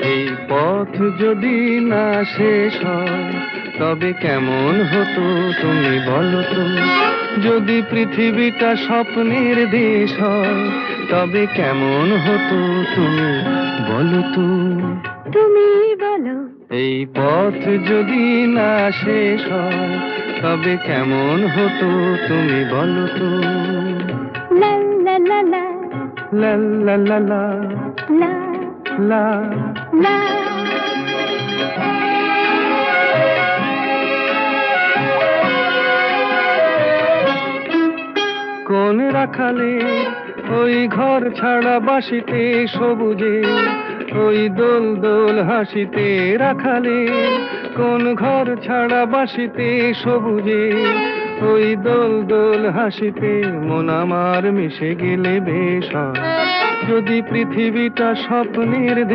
এই পথ যদি না শেষ হয় তবে কেমন হতো তুমি বলো তো? যদি পৃথিবীটা স্বপ্নের দেশ হয় তবে কেমন হতো তুমি বলো তো? তুমি বলো। এই পথ যদি না শেষ হয় তবে কেমন হতো তুমি বলো তো? লা লা লা লা লা লা লা লা লা লা। লা। কোন রাখালে ওই ঘর ছাড়া বাসিতে সবুজে, ওই দোল দোল হাসিতে রাখালে, কোন ঘর ছাড়া বাসিতে সবুজে, ওই দোল দোল হাসিতে মন আমার মিশে গেলে বেশ হয়। যদি পৃথিবীটা স্বপ্নের